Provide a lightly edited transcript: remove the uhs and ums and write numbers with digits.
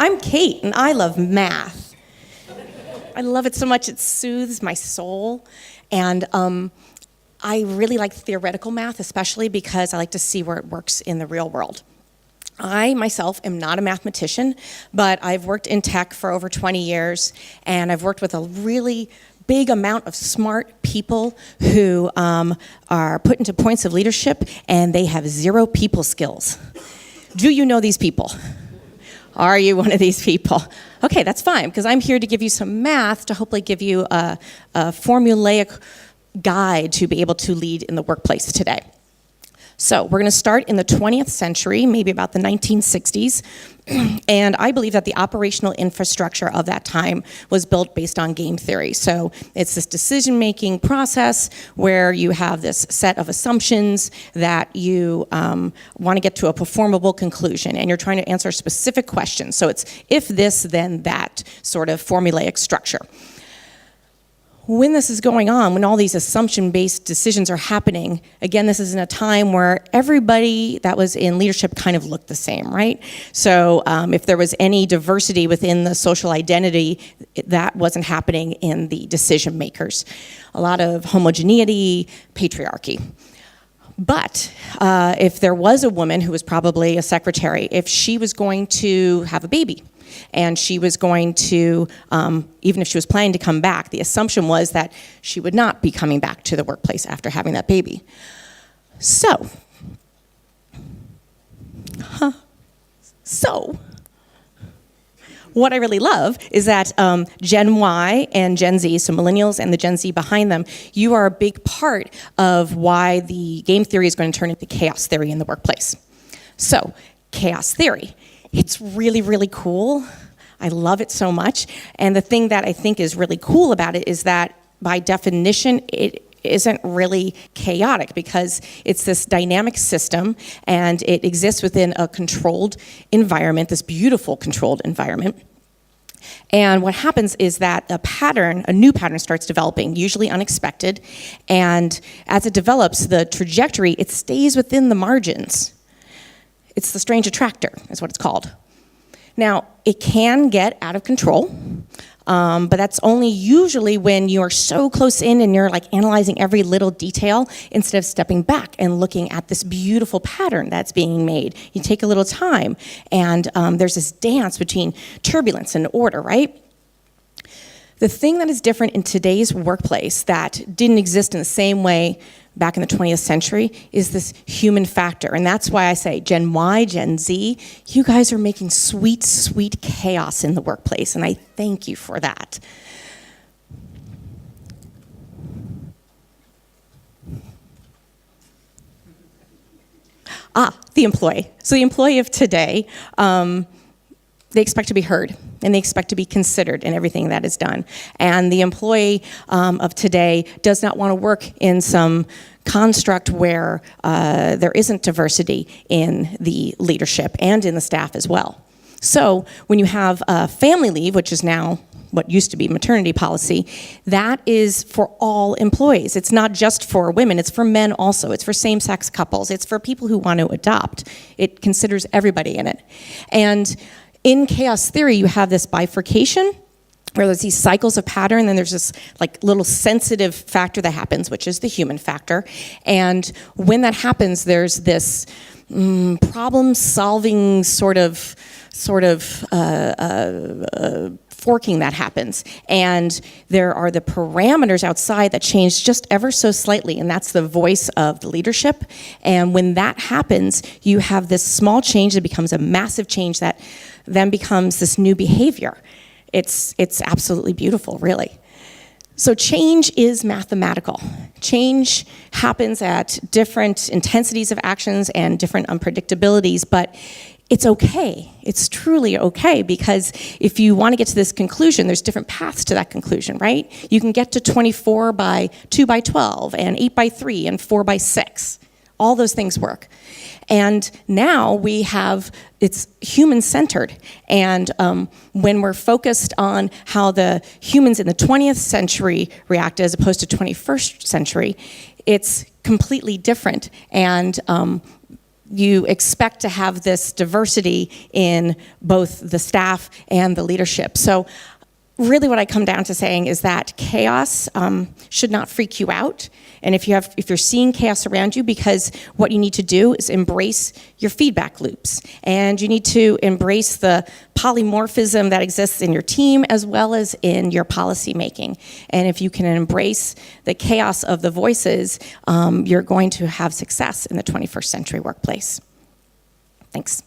I'm Kate, and I love math. I love it so much, it soothes my soul. And I really like theoretical math, especially because I like to see where it works in the real world. I, myself, am not a mathematician, but I've worked in tech for over 20 years, and I've worked with a really big amount of smart people who are put into points of leadership, and they have zero people skills. Do you know these people? Are you one of these people? Okay, that's fine, because I'm here to give you some math to hopefully give you a formulaic guide to be able to lead in the workplace today. So we're going to start in the 20th century, maybe about the 1960s, and I believe that the operational infrastructure of that time was built based on game theory. So it's this decision-making process where you have this set of assumptions that you want to get to a performable conclusion, and you're trying to answer specific questions. So it's if this, then that sort of formulaic structure. When this is going on, when all these assumption-based decisions are happening, again, this is in a time where everybody that was in leadership kind of looked the same, right? So if there was any diversity within the social identity, that wasn't happening in the decision makers. A lot of homogeneity, patriarchy. But if there was a woman who was probably a secretary, if she was going to have a baby, and she was going to, even if she was planning to come back, the assumption was that she would not be coming back to the workplace after having that baby. So what I really love is that Gen Y and Gen Z, so millennials and the Gen Z behind them, you are a big part of why the game theory is going to turn into chaos theory in the workplace. So, chaos theory. It's really, really cool. I love it so much. And the thing that I think is really cool about it is that, by definition, it isn't really chaotic because it's this dynamic system and it exists within a controlled environment, this beautiful controlled environment. And what happens is that a new pattern starts developing, usually unexpected. And as it develops, the trajectory, it stays within the margins. It's the strange attractor, is what it's called. Now, it can get out of control, but that's only usually when you're so close in and you're like analyzing every little detail instead of stepping back and looking at this beautiful pattern that's being made. You take a little time, and there's this dance between turbulence and order, right? The thing that is different in today's workplace that didn't exist in the same way back in the 20th century is this human factor. And that's why I say Gen Y, Gen Z, you guys are making sweet, sweet chaos in the workplace, and I thank you for that. The employee. So the employee of today, they expect to be heard, and they expect to be considered in everything that is done. And the employee of today does not want to work in some construct where there isn't diversity in the leadership and in the staff as well. So when you have family leave, which is now what used to be maternity policy, that is for all employees. It's not just for women, it's for men also. It's for same-sex couples. It's for people who want to adopt. It considers everybody in it. And in chaos theory, you have this bifurcation where there's these cycles of pattern, and there's this like little sensitive factor that happens, which is the human factor. And when that happens, there's this problem-solving sort of forking that happens. And there are the parameters outside that change just ever so slightly, and that's the voice of the leadership. And when that happens, you have this small change that becomes a massive change that then becomes this new behavior. It's absolutely beautiful, really. So change is mathematical. Change happens at different intensities of actions and different unpredictabilities, but it's okay. It's truly okay, because if you want to get to this conclusion, there's different paths to that conclusion, right? You can get to 24 by 2 by 12 and 8 by 3 and 4 by 6. All those things work. And now we have, it's human-centered. And when we're focused on how the humans in the 20th century react as opposed to 21st century, it's completely different. And you expect to have this diversity in both the staff and the leadership. So really what I come down to saying is that chaos should not freak you out. And if you're seeing chaos around you, because what you need to do is embrace your feedback loops. And you need to embrace the polymorphism that exists in your team as well as in your policy making. And if you can embrace the chaos of the voices, you're going to have success in the 21st century workplace. Thanks.